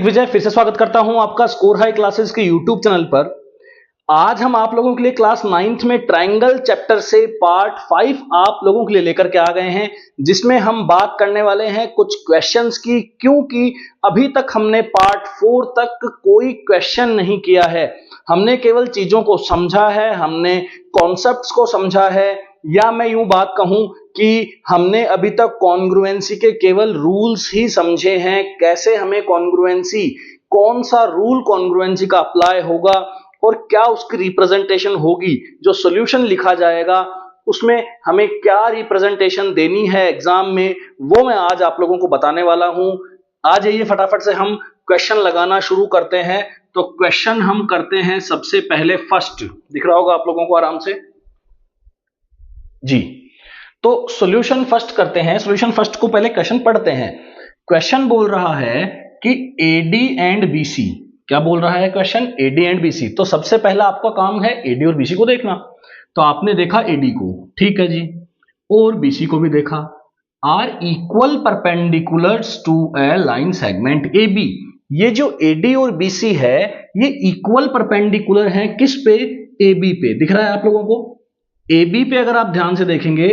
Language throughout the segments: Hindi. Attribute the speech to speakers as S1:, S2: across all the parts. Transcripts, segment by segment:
S1: दिग्विजय फिर से स्वागत करता हूं आपका स्कोर हाई क्लासेस के यूट्यूब चैनल पर। आज हम आप लोगों के लिए क्लास 9th में ट्रायंगल चैप्टर से पार्ट 5 आप लोगों के लिए लेकर के आ गए हैं, जिसमें हम बात करने वाले हैं कुछ क्वेश्चंस की, क्योंकि अभी तक हमने पार्ट 4 तक कोई क्वेश्चन नहीं किया है। हमने केवल चीजों को समझा है, हमने कॉन्सेप्ट्स को समझा है, या मैं यूं बात कहूं कि हमने अभी तक कॉन्ग्रुएंसी के केवल रूल्स ही समझे हैं। कैसे हमें कॉन्ग्रुएंसी, कौन सा रूल कॉन्ग्रुएंसी का अप्लाई होगा और क्या उसकी रिप्रेजेंटेशन होगी, जो सॉल्यूशन लिखा जाएगा उसमें हमें क्या रिप्रेजेंटेशन देनी है एग्जाम में, वो मैं आज आप लोगों को बताने वाला हूं। आ जाइए फटाफट से हम क्वेश्चन लगाना शुरू करते हैं। तो क्वेश्चन हम करते हैं सबसे पहले फर्स्ट, दिख रहा होगा आप लोगों को आराम से जी। तो सॉल्यूशन फर्स्ट करते हैं। सॉल्यूशन फर्स्ट को पहले क्वेश्चन पढ़ते हैं। क्वेश्चन बोल रहा है कि AD एंड BC, क्या बोल रहा है क्वेश्चन? AD and BC। तो सबसे पहला आपका काम है AD और BC को देखना। तो आपने देखा AD को, ठीक है जी, और BC को भी देखा। Are equal perpendiculars to a line segment AB। ये जो AD और BC है ये इक्वल परपेंडिकुलर है किस पे? AB पे। दिख रहा है आप लोगों को? AB पे अगर आप ध्यान से देखेंगे,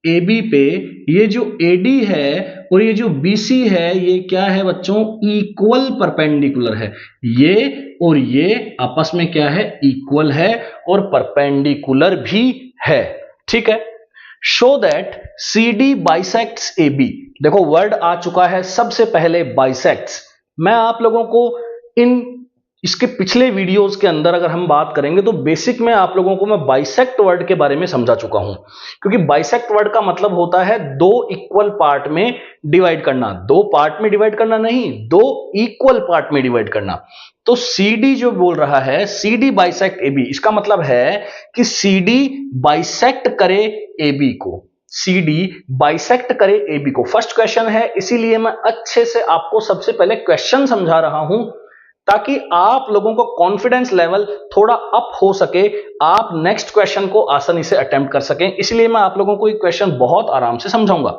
S1: AB पे ये जो AD है और ये जो BC है ये क्या है बच्चों? इक्वल परपेंडिकुलर है। ये और ये आपस में क्या है? इक्वल है और परपेंडिकुलर भी है, ठीक है। Show that CD bisects AB। देखो वर्ड आ चुका है सबसे पहले, बाइसेक्ट्स। मैं आप लोगों को इसके पिछले वीडियोस के अंदर अगर हम बात करेंगे तो बेसिक में आप लोगों को मैं बाइसेक्ट वर्ड के बारे में समझा चुका हूं, क्योंकि बाइसेक्ट वर्ड का मतलब होता है दो इक्वल पार्ट में डिवाइड करना। दो पार्ट में डिवाइड करना नहीं, दो इक्वल पार्ट में डिवाइड करना। तो CD जो बोल रहा है CD बाइसेक्ट AB, इसका मतलब है कि CD बाइसेक्ट करे AB को, CD बाइसेक्ट करे AB को। फर्स्ट क्वेश्चन है, इसीलिए मैं अच्छे से आपको सबसे पहले क्वेश्चन समझा रहा हूं ताकि आप लोगों को कॉन्फिडेंस लेवल थोड़ा अप हो सके, आप नेक्स्ट क्वेश्चन को आसानी से अटेम्प्ट कर सकें। इसलिए मैं आप लोगों को एक क्वेश्चन बहुत आराम से समझाऊंगा।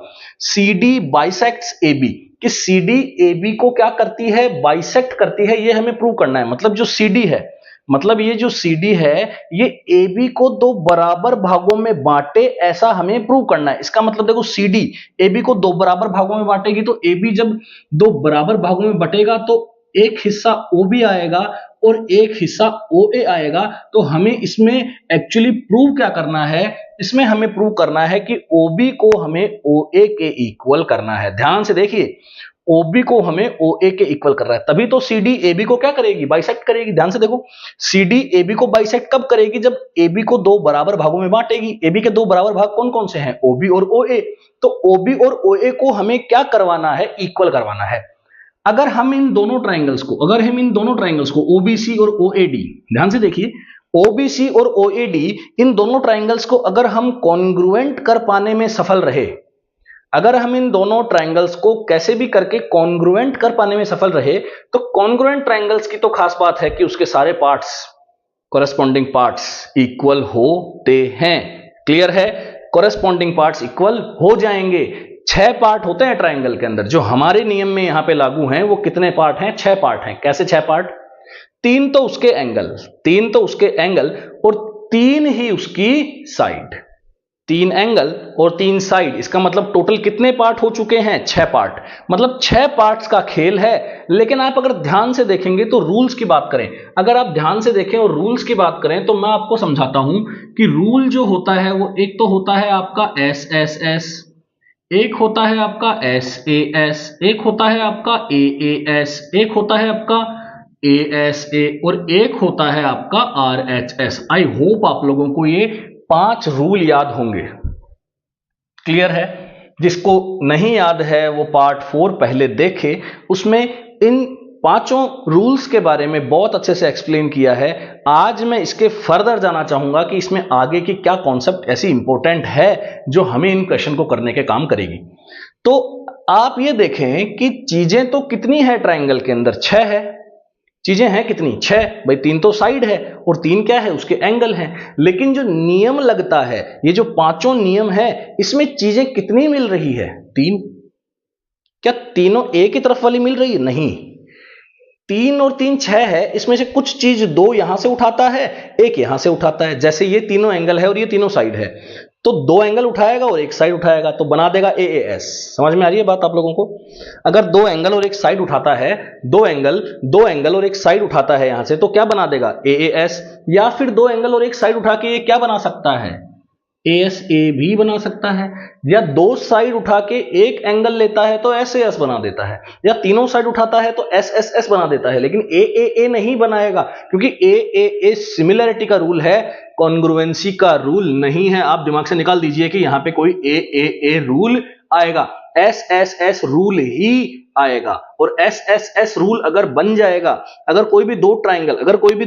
S1: CD बाइसेक्ट्स AB, कि CD AB को क्या करती है? बाइसेक्ट करती है। ये हमें प्रूव करना है। मतलब जो CD है, मतलब ये जो CD है ये AB को दो बराबर भागों में बांटे, ऐसा हमें प्रूव करना है। इसका मतलब देखो CD AB को दो बराबर भागों में बांटेगी, तो AB जब दो बराबर भागों में बटेगा तो एक हिस्सा OB आएगा और एक हिस्सा OA आएगा। तो हमें इसमें एक्चुअली प्रूव क्या करना है? इसमें हमें प्रूव करना है कि OB को हमें OA के इक्वल करना है। ध्यान से देखिए, OB को हमें OA के इक्वल कर रहा है, तभी तो CD AB को क्या करेगी? बाइसेक्ट करेगी। ध्यान से देखो, CD AB को बाइसेक्ट कब करेगी? जब AB को दो बराबर भागों में बांटेगी। AB के दो बराबर भाग कौन कौन से हैं? OB और OA। तो OB और OA को हमें क्या करवाना है? इक्वल करवाना है। अगर हम इन दोनों ट्रायंगल्स को OBC और OAD, ध्यान से देखिए, OBC और OAD इन दोनों ट्रायंगल्स को अगर हम कॉन्ग्रुएंट कर पाने में सफल रहे, अगर हम इन दोनों ट्रायंगल्स को कैसे भी करके कॉन्ग्रुएंट कर पाने में सफल रहे, तो कॉन्ग्रुएंट ट्रायंगल्स की तो खास बात है कि उसके सारे पार्ट्स, कॉरेस्पॉन्डिंग पार्ट्स इक्वल होते हैं। क्लियर है? कॉरेस्पॉन्डिंग पार्ट्स इक्वल हो जाएंगे। 6 पार्ट होते हैं ट्रायंगल के अंदर, जो हमारे नियम में यहां पे लागू हैं। वो कितने पार्ट हैं? 6 पार्ट हैं। कैसे 6 पार्ट? 3 तो उसके एंगल और 3 ही उसकी साइड। 3 एंगल और 3 साइड, इसका मतलब टोटल कितने पार्ट हो चुके हैं? 6 पार्ट। मतलब 6 पार्ट्स का खेल है। लेकिन आप अगर ध्यान से देखेंगे तो रूल्स की बात करें, अगर आप ध्यान से देखें और रूल्स की बात करें तो मैं आपको समझाता हूं कि रूल जो होता है वो एक तो होता है आपका SSS, एक होता है आपका SAS, एक होता है आपका AAS, एक होता है आपका ASA और एक होता है आपका RHS। आई होप आप लोगों को ये 5 रूल याद होंगे। क्लियर है? जिसको नहीं याद है वो पार्ट 4 पहले देखे, उसमें इन 5 रूल्स के बारे में बहुत अच्छे से एक्सप्लेन किया है। आज मैं इसके फर्दर जाना चाहूंगा कि इसमें आगे की क्या कॉन्सेप्ट ऐसी इंपॉर्टेंट है जो हमें इन क्वेश्चन को करने के काम करेगी। तो आप ये देखें कि चीजें तो कितनी है ट्रायंगल के अंदर? 6 है। चीजें हैं कितनी? 6। भाई 3 तो साइड है और 3 क्या है? उसके एंगल हैं। लेकिन जो नियम लगता है, ये जो 5 नियम है, इसमें चीजें कितनी मिल रही है? 3। क्या तीनों एक ही तरफ वाली मिल रही है? नहीं, 3 और 3 6 है, इसमें से कुछ चीज 2 यहां से उठाता है, एक यहां से उठाता है। जैसे ये तीनों एंगल है और ये तीनों साइड है, तो 2 एंगल उठाएगा और एक साइड उठाएगा, तो बना देगा AAS। समझ में आ रही है बात आप लोगों को? अगर 2 एंगल और एक साइड उठाता है, 2 एंगल और एक साइड उठाता है यहां से, तो क्या बना देगा AAS। या फिर 2 एंगल और एक साइड उठा के ये क्या बना सकता है, ASA भी बना सकता है। या 2 साइड उठा के एक एंगल लेता है तो SAS बना देता है, या तीनों साइड उठाता है तो SSS बना देता है। लेकिन AAA नहीं बनाएगा, क्योंकि AAA सिमिलरिटी का रूल है, कॉन्ग्रुएंसी का रूल नहीं है। आप दिमाग से निकाल दीजिए कि यहां पे कोई AAA रूल आएगा, SSS रूल ही आएगा। और SSS रूल अगर बन जाएगा, अगर कोई भी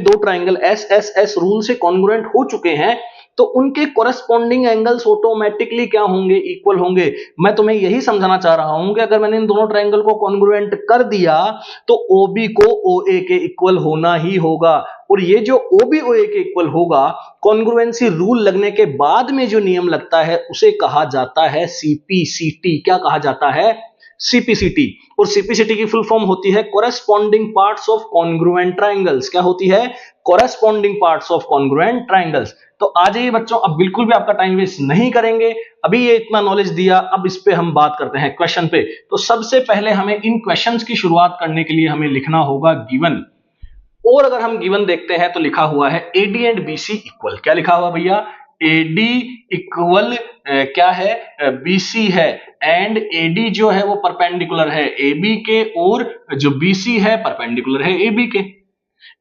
S1: दो ट्राइंगल SSS रूल से कॉन्ग्रुएंट हो चुके हैं, तो उनके कोरेस्पॉन्डिंग एंगल्स ऑटोमेटिकली क्या होंगे, इक्वल होंगे। मैं तुम्हें यही समझाना चाह रहा हूं कि अगर मैंने इन दोनों ट्रायंगल को कॉन्ग्रुएंट कर दिया तो OB को OA के इक्वल होना ही होगा। और ये जो OB OA के इक्वल होगा, कॉन्ग्रुएंसी रूल लगने के बाद में जो नियम लगता है उसे कहा जाता है CPCT। क्या कहा जाता है? CPCT। और CPCT की फुल फॉर्म होती है corresponding parts of congruent triangles. क्या होती है? Corresponding parts of congruent triangles. तो आ जाइए बच्चों, अब बिल्कुल भी आपका टाइम वेस्ट नहीं करेंगे। अभी ये इतना नॉलेज दिया, अब इस पे हम बात करते हैं क्वेश्चन पे। तो सबसे पहले हमें इन क्वेश्चंस की शुरुआत करने के लिए हमें लिखना होगा गिवन। और अगर हम गिवन देखते हैं तो लिखा हुआ है AD एंड BC इक्वल। क्या लिखा हुआ भैया? AD इक्वल क्या है? BC है। एंड AD जो है वो परपेंडिकुलर है AB के, और जो BC है परपेंडिकुलर है AB के।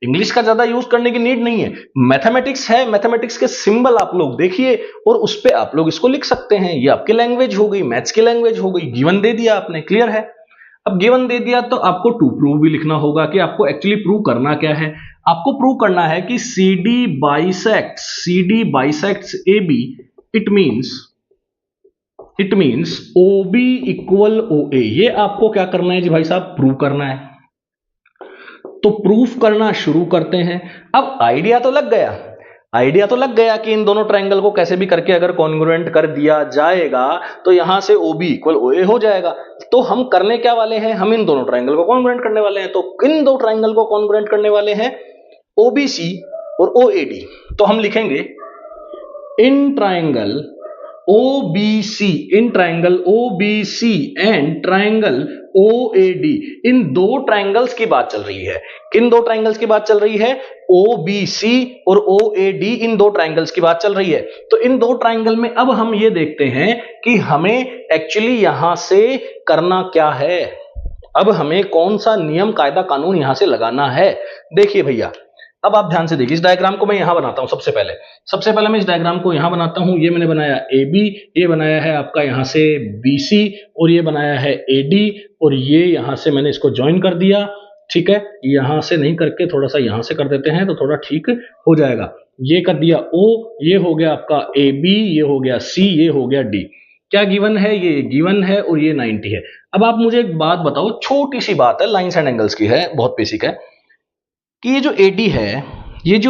S1: इंग्लिश का ज्यादा यूज करने की नीड नहीं है, मैथमेटिक्स है, मैथमेटिक्स के सिंबल आप लोग देखिए और उस पे आप लोग इसको लिख सकते हैं। ये आपकी लैंग्वेज हो गई, मैथ्स की लैंग्वेज हो गई। गिवन दे दिया आपने, क्लियर है। अब गिवन दे दिया तो आपको टू प्रूव भी लिखना होगा कि आपको एक्चुअली प्रूव करना क्या है। आपको प्रूव करना है कि CD bisects AB, it means OB equal OA। ये आपको क्या करना है जी भाई साहब? प्रूव करना है। तो प्रूफ करना शुरू करते हैं। अब आइडिया तो लग गया कि इन दोनों ट्रायंगल को कैसे भी करके अगर कॉन्ग्रुएंट कर दिया जाएगा तो यहां से OB इक्वल OA हो जाएगा। तो हम करने क्या वाले हैं? हम इन दोनों ट्रायंगल को कॉन्ग्रुएंट करने वाले हैं। तो किन दो ट्रायंगल को कॉन्ग्रुएंट करने वाले हैं? OBC और OAD। तो हम लिखेंगे in triangle OBC and triangle OAD। इन दो ट्रायंगल्स की बात चल रही है। किन दो ट्रायंगल्स की बात चल रही है? OBC और OAD, इन दो ट्रायंगल्स की बात चल रही है। तो इन दो ट्रायंगल में अब हम ये देखते हैं कि हमें एक्चुअली यहां से करना क्या है। अब हमें कौन सा नियम, कायदा, कानून यहां से लगाना है। देखिए भैया, अब आप ध्यान से देखिए, इस डायग्राम को मैं यहां बनाता हूं। सबसे पहले मैं इस डायग्राम को यहां बनाता हूं। ये मैंने बनाया AB, ये बनाया है आपका यहां से BC, और ये बनाया है AD, और ये यहां से मैंने इसको ज्वाइन कर दिया। ठीक है, यहां से नहीं करके थोड़ा सा यहां से कर देते हैं तो थोड़ा ठीक हो जाएगा। ये कर दिया O, ये हो गया आपका AB, ये हो गया C, ये हो गया D। क्या गिवन है? ये गिवन है और ये 90 है। अब आप मुझे एक बात बताओ, छोटी सी बात है, लाइन्स एंड एंगल्स की है, बहुत बेसिक है, कि ये जो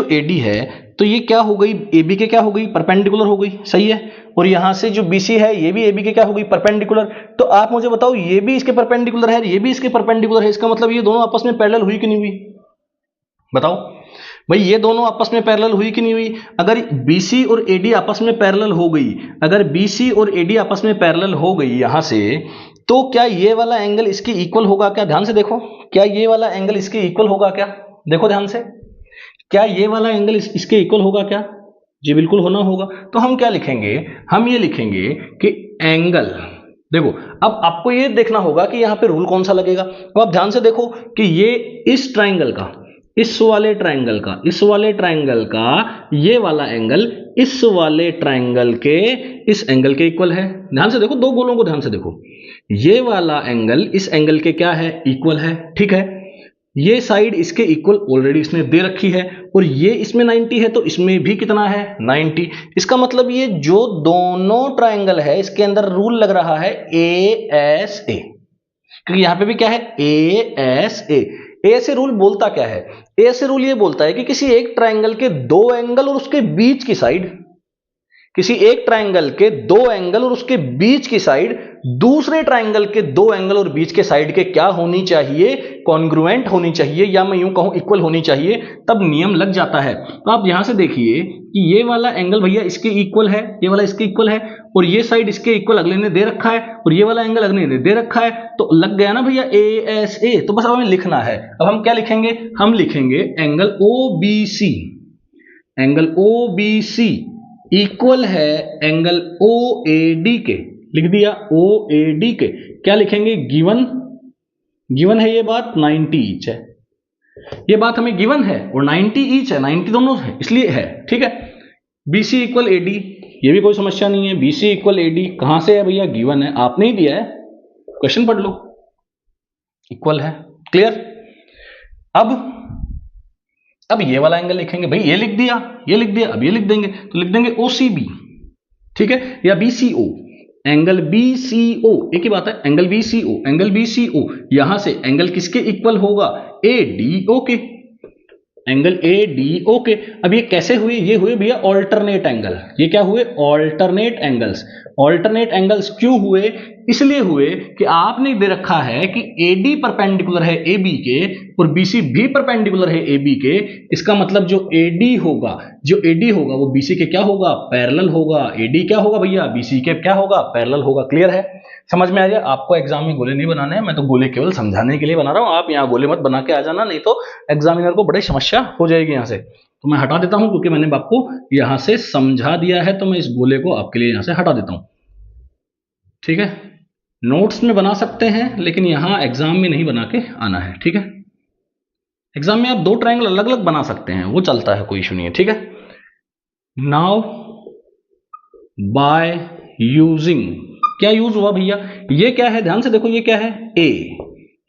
S1: AD है तो ये क्या हो गई? AB के क्या हो गई? परपेंडिकुलर हो गई, सही है। और यहां से जो BC है ये भी AB के क्या हो गई? परपेंडिकुलर। तो आप मुझे बताओ, ये भी इसके परपेंडिकुलर है, ये भी इसके परपेंडिकुलर है, इसका मतलब ये दोनों आपस में पैरेलल हुई कि नहीं हुई? बताओ भाई, ये दोनों आपस में पैरेलल हुई कि नहीं हुई? अगर BC और AD आपस में पैरेलल हो गई, अगर BC और AD आपस में पैरेलल हो गई यहां से, तो क्या ये वाला एंगल इसके इक्वल होगा क्या? ध्यान से देखो, क्या ये वाला एंगल इसके इक्वल होगा क्या? देखो ध्यान से, क्या ये वाला एंगल इसके इक्वल होगा क्या? जी बिल्कुल होना होगा। तो हम क्या लिखेंगे? हम ये लिखेंगे कि एंगल, देखो अब आपको ये देखना होगा कि यहां पे रूल कौन सा लगेगा। अब आप ध्यान से देखो कि ये इस ट्रायंगल का, इस वाले ट्रायंगल का ये वाला एंगल इस वाले ट्रायंगल के इस एंगल के इक्वल है। ध्यान से देखो, दो गोलों को ध्यान से देखो, ये वाला एंगल इस एंगल के क्या है? इक्वल है। ठीक है, ये साइड इसके इक्वल ऑलरेडी इसने दे रखी है, और ये इसमें 90 है तो इसमें भी कितना है? 90। इसका मतलब ये जो दोनों ट्रायंगल है इसके अंदर रूल लग रहा है ASA, क्योंकि यहां पे भी क्या है? ASA। ASA रूल बोलता क्या है? ASA रूल ये बोलता है कि किसी एक ट्रायंगल के दो एंगल और उसके बीच की साइड, किसी एक ट्राइंगल के दो एंगल और उसके बीच की साइड दूसरे ट्राइंगल के दो एंगल और बीच के साइड के क्या होनी चाहिए, कॉन्ग्रुएंट होनी चाहिए, या मैं यूं कहूं इक्वल होनी चाहिए, तब नियम लग जाता है। तो आप यहां से देखिए कि ये वाला एंगल भैया इसके इक्वल है, ये वाला इसके इक्वल है, और ये साइड इसके इक्वल अगले ने दे रखा है, और ये वाला एंगल अगले ने दे रखा है, तो लग गया ना भैया ASA। तो बस अब हमें लिखना है। अब हम क्या लिखेंगे, हम लिखेंगे angle OBC, angle OBC equal है एंगल OAD के। लिख दिया OAD के। क्या लिखेंगे, गिवन है ये बात 90 ईच है, ये बात हमें गिवन है और 90 ईच है, 90 दोनों है इसलिए है, ठीक है। BC इक्वल AD, ये भी कोई समस्या नहीं है। BC इक्वल AD कहां से है भैया, गिवन है, आपने ही दिया है, क्वेश्चन पढ़ लो, इक्वल है, क्लियर। अब ये वाला एंगल लिखेंगे भाई, ये लिख दिया, ये लिख दिया, अब ये लिख देंगे, तो लिख देंगे OCB, ठीक है, या BCO, एंगल BCO, एक ही बात है, एंगल BCO, एंगल BCO यहां से एंगल किसके इक्वल होगा, ADO के, एंगल ADO के। अब ये कैसे हुए, ये हुए भैया ऑल्टरनेट एंगल। ये क्या हुए, ऑल्टरनेट एंगल्स। ऑल्टरनेट एंगल्स क्यों हुए, इसलिए हुए कि आपने दे रखा है कि AD परपेंडिकुलर है AB के और BC भी परपेंडिकुलर है AB के। इसका मतलब जो AD होगा, जो AD होगा वो BC के क्या होगा, पैरेलल होगा। AD क्या होगा भैया, BC के क्या होगा, पैरेलल होगा। क्लियर है, समझ में आ जाए। आपको एग्जाम में गोले नहीं बनाने हैं, मैं तो गोले केवल समझाने के लिए बना रहा हूं। आप यहाँ गोले मत बना के आ जाना, नहीं तो एग्जामिनर को बड़ी समस्या हो जाएगी यहाँ से। तो मैं हटा देता हूं क्योंकि मैंने आपको यहां से समझा दिया है, तो मैं इस गोले को आपके लिए यहां से हटा देता हूं, ठीक है। नोट्स में बना सकते हैं लेकिन यहां एग्जाम में नहीं बना के आना है, ठीक है। एग्जाम में आप दो ट्रायंगल अलग अलग बना सकते हैं, वो चलता है, कोई इशू नहीं है, ठीक है। नाउ बाय यूजिंग, क्या यूज हुआ भैया, ये क्या है, ध्यान से देखो, ये क्या है A,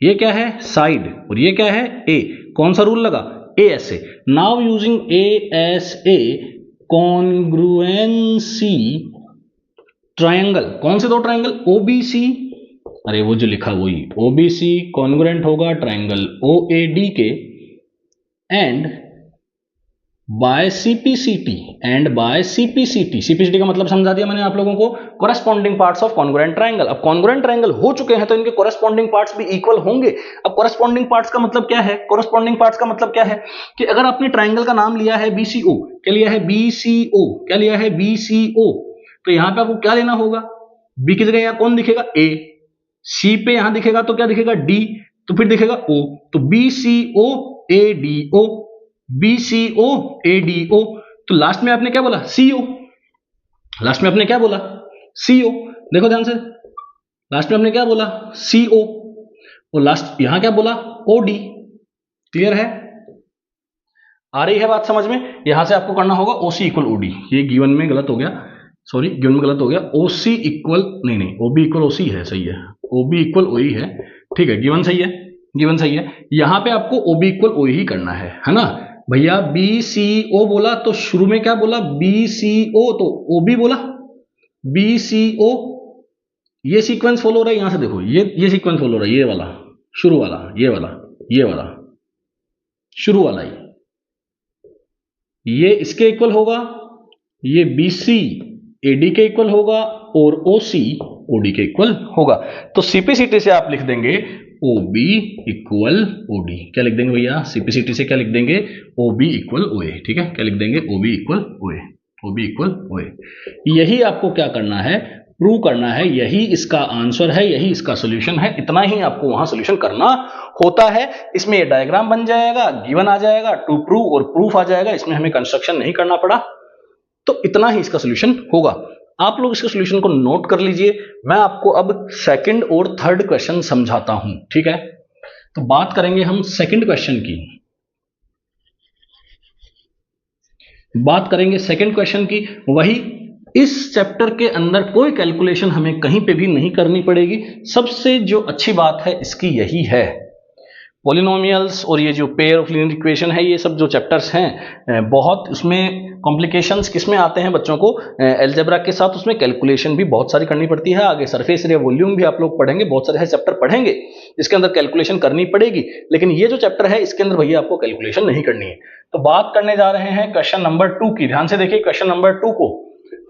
S1: ये क्या है साइड, और ये क्या है A। कौन सा रूल लगा, ASA। Now using ASA congruency triangle, कौन से दो ट्रायंगल, OBC, अरे वो जो लिखा वही, OBC कॉन्ग्रुएंट होगा ट्रायंगल OAD के, and by CPCT, and by CPCT। CPCT का मतलब समझा दिया मैंने आप लोगों को, corresponding parts of congruent triangle. अब कॉन्ग्रुएंट ट्रायंगल हो चुके हैं तो इनके कोरेस्पॉन्डिंग पार्ट्स भी इक्वल होंगे। अब कोरेस्पॉन्डिंग पार्ट्स का मतलब क्या है, कोरेस्पॉन्डिंग पार्ट्स का मतलब क्या है कि अगर आपने ट्रायंगल का नाम लिया है BCO, क्या लिया है BCO, क्या लिया है BCO, तो यहां पे आपको क्या लेना होगा, B की जगह यहां कौन दिखेगा A, C पे यहां दिखेगा तो क्या दिखेगा D, तो फिर दिखेगा O, तो BCO ADO, BCO ADO। तो लास्ट में आपने क्या बोला, CO, लास्ट में आपने क्या बोला CO, देखो ध्यान से, लास्ट में आपने क्या बोला CO, और लास्ट यहां क्या बोला OD। क्लियर है, आ रही है बात समझ में। यहां से आपको करना होगा OC इक्वल OD, ये गिवन में गलत हो गया, सॉरी गिवन में गलत हो गया, OC इक्वल नहीं OB इक्वल OC है, सही है, OB इक्वल OE है, ठीक है, गिवन सही है, गिवन सही है। यहां पे आपको OB इक्वल OE ही करना है ना भैया। BCO बोला तो शुरू में क्या बोला BCO, तो OB बोला BCO, ये सीक्वेंस फॉलो हो रहा है, यहां से देखो ये सीक्वेंस फॉलो हो रहा है, ये वाला शुरू वाला, ये वाला, ये वाला शुरू वाला, ये इसके इक्वल होगा, ये BC AD के इक्वल होगा और OC OD के इक्वल होगा। तो CPCT से आप लिख देंगे OB इक्वल OD, क्या लिख देंगे भैया, CPCT से क्या लिख देंगे OB इक्वल OA, ठीक है, क्या लिख देंगे OB equal OA, OB equal OA। यही आपको क्या करना है, प्रूव करना है, यही इसका आंसर है, यही इसका सोल्यूशन है, इतना ही आपको वहां सोल्यूशन करना होता है। इसमें ये डायग्राम बन जाएगा, गिवन आ जाएगा, टू प्रूव और प्रूफ आ जाएगा, इसमें हमें कंस्ट्रक्शन नहीं करना पड़ा, तो इतना ही इसका सोल्यूशन होगा। आप लोग इसके सोल्यूशन को नोट कर लीजिए, मैं आपको अब सेकंड और थर्ड क्वेश्चन समझाता हूं, ठीक है। तो बात करेंगे हम सेकंड क्वेश्चन की, बात करेंगे सेकंड क्वेश्चन की। वही इस चैप्टर के अंदर कोई कैलकुलेशन हमें कहीं पे भी नहीं करनी पड़ेगी। सबसे जो अच्छी बात है इसकी यही है, पॉलिनोमियल्स और ये जो पेयर ऑफ लीनियर इक्वेशन है, ये सब जो चैप्टर्स हैं बहुत उसमें कॉम्प्लिकेशंस किसमें आते हैं बच्चों को, अलजेब्रा के साथ उसमें कैलकुलेशन भी बहुत सारी करनी पड़ती है। आगे सरफेस एरिया वॉल्यूम भी आप लोग पढ़ेंगे, बहुत सारे चैप्टर पढ़ेंगे जिसके अंदर कैलकुलेशन करनी पड़ेगी, लेकिन ये जो चैप्टर है इसके अंदर भैया आपको कैलकुलेशन नहीं करनी है। तो बात करने जा रहे हैं क्वेश्चन नंबर 2 की, ध्यान से देखिए क्वेश्चन नंबर 2 को।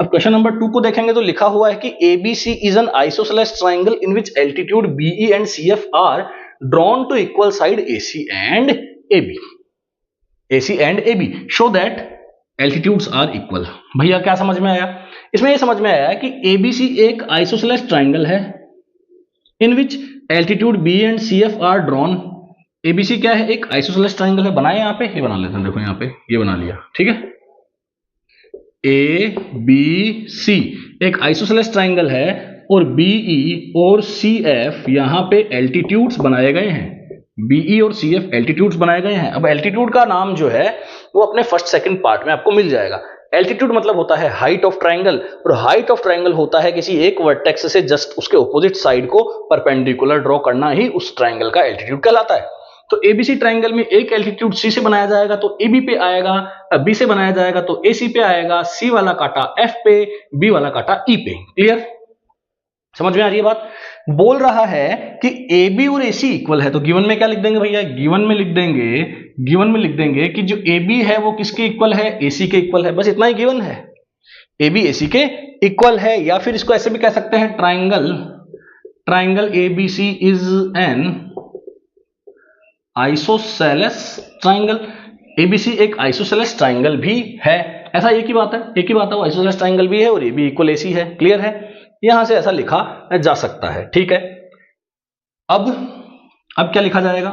S1: अब क्वेश्चन नंबर 2 को देखेंगे तो लिखा हुआ है कि ABC is an isosceles triangle in which altitude BE and CF are drawn to equal side AC and AB। AC and AB show that altitudes are equal. भैया क्या समझ में आया? इसमें यह समझ में आया कि ABC एक आइसोसेलेस ट्राइंगल है in which altitude B and CF are drawn. ABC क्या है? एक आइसोसेलेस ट्राइंगल है। बनाए यहाँ पे, ये बना लेते हैं, देखो यहाँ पे ये बना लिया, ठीक है। ABC एक आइसोसेलेस ट्राइंगल है और BE और CF यहां पे एल्टीट्यूड्स बनाए गए हैं। BE और CF एल्टीट्यूड्स बनाए गए हैं। अब एल्टीट्यूड का नाम जो है वो अपने फर्स्ट सेकंड पार्ट में आपको मिल जाएगा। एल्टीट्यूड मतलब होता है हाइट ऑफ ट्राइंगल, और हाइट ऑफ ट्राइंगल होता है किसी एक वर्टेक्स से जस्ट उसके ऑपोजिट साइड को परपेंडिकुलर ड्रॉ करना ही उस ट्राइंगल का एल्टीट्यूड कहलाता है। तो ABC ट्राइंगल में एक एल्टीट्यूड C से बनाया जाएगा तो AB पे आएगा, B से बनाया जाएगा तो AC पे आएगा, C वाला काटा F पे, B वाला काटा E पे। क्लियर? समझ में आ रही है बात? बोल रहा है कि AB और AC इक्वल है, तो गिवन में क्या लिख देंगे भैया? गिवन में लिख देंगे कि जो AB है वो किसके इक्वल है? AC के इक्वल है। बस इतना ही गिवन है, AB AC के इक्वल है। या फिर इसको ऐसे भी कह सकते हैं, triangle ABC is an isosceles triangle. ABC एक आइसोसेलेस ट्राइंगल भी है। ऐसा एक ही बात है वो आइसोसेलेस ट्राइंगल भी है और AB इक्वल AC है। क्लियर है? यहां से ऐसा लिखा जा सकता है, ठीक है। अब क्या लिखा जाएगा?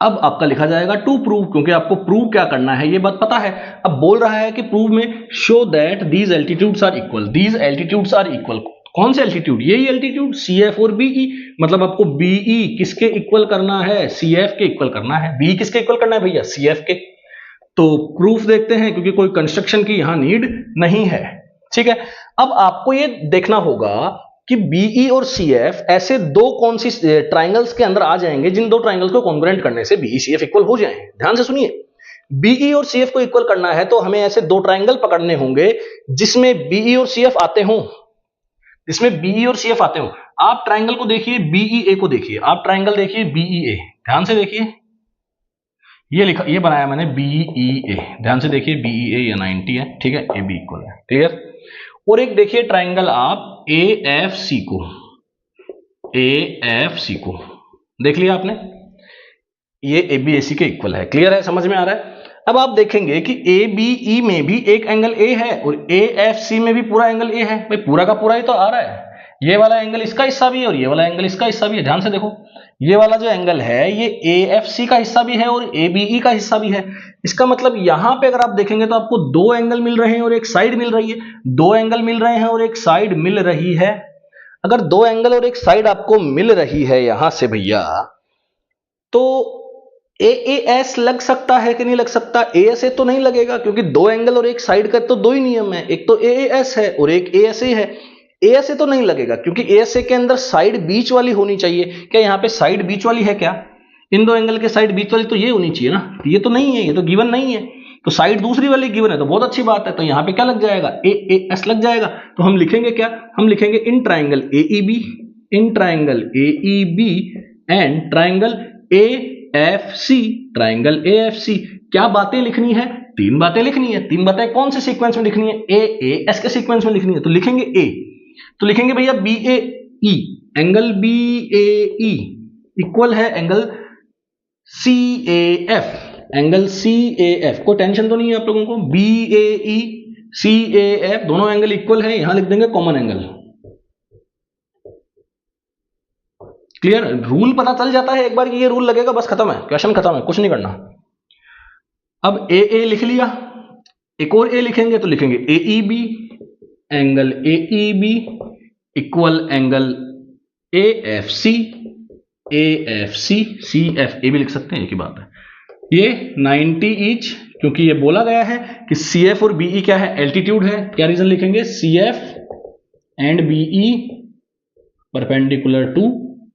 S1: अब आपका लिखा जाएगा टू प्रूव, क्योंकि आपको प्रूव क्या करना है ये बात पता है। अब बोल रहा है कि प्रूव में show that these altitudes are equal. कौन से एल्टीट्यूड? यही एल्टीट्यूड CF और BE। मतलब आपको BE किसके इक्वल करना है? CF के इक्वल करना है। BE किसके इक्वल करना है भैया? CF के। तो प्रूफ देखते हैं, क्योंकि कोई कंस्ट्रक्शन की यहां नीड नहीं है, ठीक है। अब आपको ये देखना होगा कि BE और CF ऐसे दो कौन सी ट्राइंगल्स के अंदर आ जाएंगे जिन दो ट्राइंगल्स को कॉन्ग्रुएंट करने से BE CF इक्वल हो जाए। ध्यान से सुनिए, BE और CF को इक्वल करना है तो हमें ऐसे दो ट्राइंगल पकड़ने होंगे जिसमें BE और CF आते हों, आप ट्राइंगल को देखिए, BEA को देखिए, आप ट्राइंगल देखिए BEA, ध्यान से देखिए, ये बनाया मैंने BEA, ध्यान से देखिए BEA ये 90 है, ठीक है, AB इक्वल है। क्लियर? और एक देखिए ट्राइंगल आप AFC को देख लिया आपने, ये ABAC के इक्वल है। क्लियर है? समझ में आ रहा है? अब आप देखेंगे कि ABE में भी एक एंगल A है और AFC में भी पूरा एंगल A है। भाई पूरा का पूरा ही तो आ रहा है, ये वाला एंगल इसका हिस्सा भी है और ये वाला एंगल इसका हिस्सा भी है। ध्यान से देखो, ये वाला जो एंगल है ये AFC का हिस्सा भी है और ABE का हिस्सा भी है। इसका मतलब यहां पे अगर आप देखेंगे तो आपको दो एंगल मिल रहे हैं और एक साइड मिल रही है। दो एंगल मिल रहे हैं और एक साइड मिल रही है। अगर दो एंगल और एक साइड आपको मिल रही है यहां से भैया, तो AAS लग सकता है कि नहीं लग सकता? ASA तो नहीं लगेगा, क्योंकि दो एंगल और एक साइड का तो दो ही नियम है, एक तो AAS है और एक ASA है। ASA तो नहीं लगेगा, क्योंकि ASA के अंदर साइड बीच वाली होनी चाहिए। क्या यहाँ पे साइड बीच वाली है क्या? इन दो एंगल के साइड बीच वाली तो ये होनी चाहिए ना, ये तो नहीं है, ये तो गिवन नहीं है। तो साइड दूसरी वाली गिवन है तो बहुत अच्छी बात है। तो यहाँ पे क्या लग जाएगा? AAS लग जाएगा। तो हम लिखेंगे क्या? हम लिखेंगे in triangle AEB and triangle AFC, triangle AFC। क्या बातें लिखनी है? तीन बातें लिखनी है। तीन बातें कौन से सीक्वेंस में लिखनी है? AAS के सीक्वेंस में लिखनी है। तो लिखेंगे A, तो लिखेंगे भैया BAE, एंगल BAE इक्वल है एंगल CAF, एंगल CAF। कोई टेंशन तो नहीं है आप लोगों को? BAE CAF दोनों एंगल इक्वल है, यहां लिख देंगे कॉमन एंगल। क्लियर? रूल पता चल जाता है एक बार कि ये रूल लगेगा, बस खत्म है, क्वेश्चन खत्म है, कुछ नहीं करना। अब AA लिख लिया, एक और A लिखेंगे तो लिखेंगे AEB, angle AEB equal angle AFC CFA भी लिख सकते हैं, एक ही बात है। ये 90 ईच, क्योंकि ये बोला गया है कि CF और BE क्या है? एल्टीट्यूड है। क्या रीजन लिखेंगे? CF and BE perpendicular to,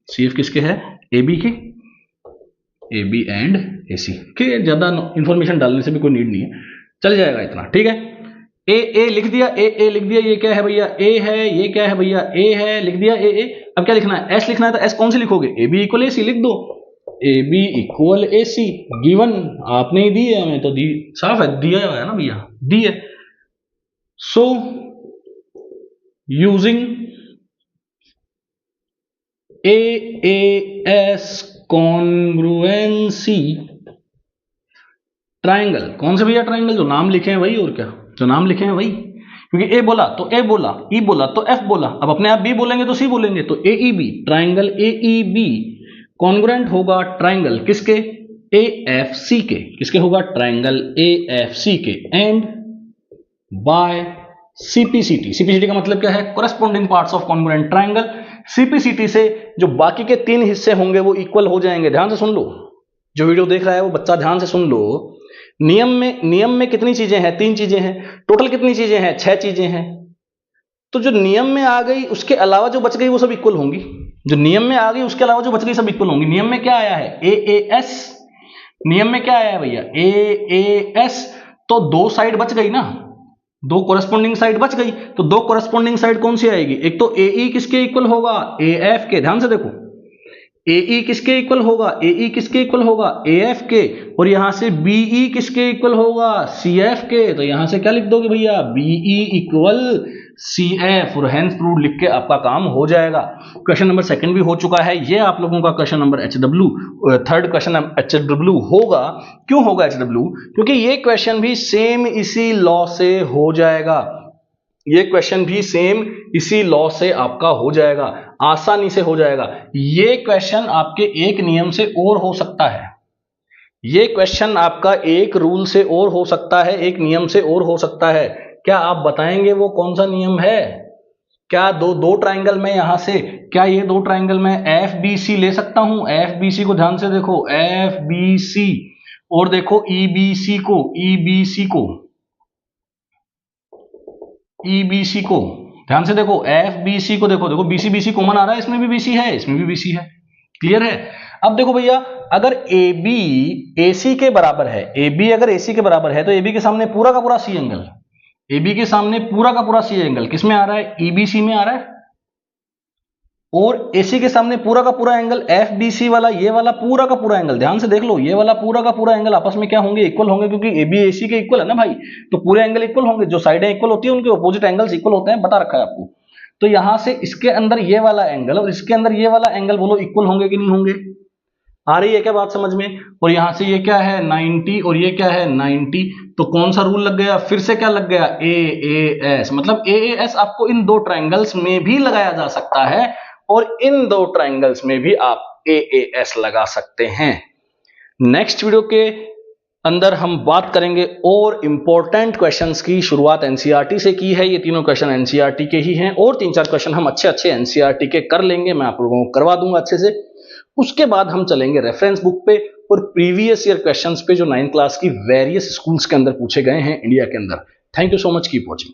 S1: CF किसके है? AB के, AB एंड AC के। ज्यादा इंफॉर्मेशन डालने से भी कोई नीड नहीं है, चल जाएगा इतना, ठीक है। AA लिख दिया, AA लिख दिया, ये क्या है भैया? A है। ये क्या है भैया? A है, लिख दिया AA। अब क्या लिखना है? S लिखना है, तो S कौन सी लिखोगे? AB इक्वल AC लिख दो, AB इक्वल AC। गिवन आपने ही दी है, हमें तो दी, साफ है, दिया है ना भैया, दी है। So using AAS congruency triangle, कौन से भैया ट्राइंगल, जो नाम लिखे हैं वही, और क्या, जो नाम लिखे हैं वही, क्योंकि ए बोला तो ए बोला, ई बोला तो एफ बोला, अब अपने आप बी बोलेंगे तो सी बोलेंगे, तो AEB ट्राइंगल AEB कॉन्ग्रुएंट होगा ट्राइंगल किसके, AFC के, किसके होगा, ट्राइंगल AFC के, एंड बाय CPCT, CPCT का मतलब क्या है, corresponding parts of congruent triangle, CPCT से जो बाकी के 3 हिस्से होंगे वो इक्वल हो जाएंगे। ध्यान से सुन लो, जो वीडियो देख रहा है वो बच्चा ध्यान से सुन लो, नियम में कितनी चीजें हैं, 3 चीजें हैं, टोटल कितनी चीजें हैं, 6 चीजें हैं, तो जो नियम में आ गई उसके अलावा जो बच गई वो सब इक्वल होंगी, जो नियम में आ गई उसके अलावा जो बच गई सब इक्वल होंगी। नियम में क्या आया है, AAS, नियम में क्या आया है भैया, AAS, तो 2 साइड बच गई ना, 2 कोरेस्पोंडिंग साइड बच गई, तो 2 कोरेस्पोंडिंग साइड कौन सी आएगी, एक तो AE किसके इक्वल होगा, AF के, ध्यान से देखो, AE किसके इक्वल होगा, AE किसके इक्वल होगा, AF के, और यहां से BE किसके इक्वल होगा, CF के, तो यहां से क्या लिख दोगे भैया, BE इक्वल CF, और हेंस प्रूव लिख के आपका काम हो जाएगा। क्वेश्चन नंबर 2 भी हो चुका है, ये आप लोगों का question number HW, 3rd question HW होगा। क्यों होगा HW, क्योंकि ये क्वेश्चन भी सेम इसी लॉ से हो जाएगा, ये क्वेश्चन भी सेम इसी लॉ से आपका हो जाएगा, आसानी से हो जाएगा। ये क्वेश्चन आपके एक नियम से और हो सकता है, ये क्वेश्चन आपका एक रूल से और हो सकता है, एक नियम से और हो सकता है। क्या आप बताएंगे वो कौन सा नियम है, क्या दो ट्राइंगल में यहां से, क्या ये 2 ट्राइंगल में FBC ले सकता हूं, FBC को ध्यान से देखो, FBC, और देखो EBC को, EBC को ध्यान से देखो, FBC को देखो, BC कॉमन आ रहा है, इसमें भी BC है, इसमें भी BC है, क्लियर है। अब देखो भैया, अगर AB AC के बराबर है, AB अगर AC के बराबर है, तो AB के सामने पूरा का पूरा C एंगल, AB के सामने पूरा का पूरा C एंगल किसमें आ रहा है, EBC में आ रहा है, और AC के सामने पूरा का पूरा एंगल FBC वाला, ये वाला पूरा का पूरा एंगल, ध्यान से देख लो, ये वाला पूरा का पूरा एंगल आपस में क्या होंगे, इक्वल होंगे, क्योंकि AB AC के इक्वल है ना भाई, तो पूरे एंगल इक्वल होंगे, जो साइडें इक्वल होती है उनके अपोजिट एंगल्स इक्वल होते हैं, बता रखा है आपको। तो यहां से इसके अंदर ये वाला एंगल और इसके अंदर ये वाला एंगल, बोलो इक्वल होंगे कि नहीं होंगे, आ रही है क्या बात समझ में। और यहां से ये क्या है 90 और ये क्या है 90, तो कौन सा रूल लग गया, फिर से क्या लग गया, AAS, मतलब AAS आपको इन 2 ट्राइंगल्स में भी लगाया जा सकता है और इन 2 ट्राइंगल्स में भी आप AAS लगा सकते हैं। नेक्स्ट वीडियो के अंदर हम बात करेंगे और इंपॉर्टेंट क्वेश्चंस की, शुरुआत NCERT से की है, ये तीनों क्वेश्चन NCERT के ही हैं, और 3-4 क्वेश्चन हम अच्छे NCERT के कर लेंगे, मैं आप लोगों को करवा दूंगा अच्छे से। उसके बाद हम चलेंगे रेफरेंस बुक पे और प्रीवियस ईयर क्वेश्चंस पे, जो 9th क्लास की वेरियस स्कूल्स के अंदर पूछे गए हैं इंडिया के अंदर। Thank you so much, keep watching.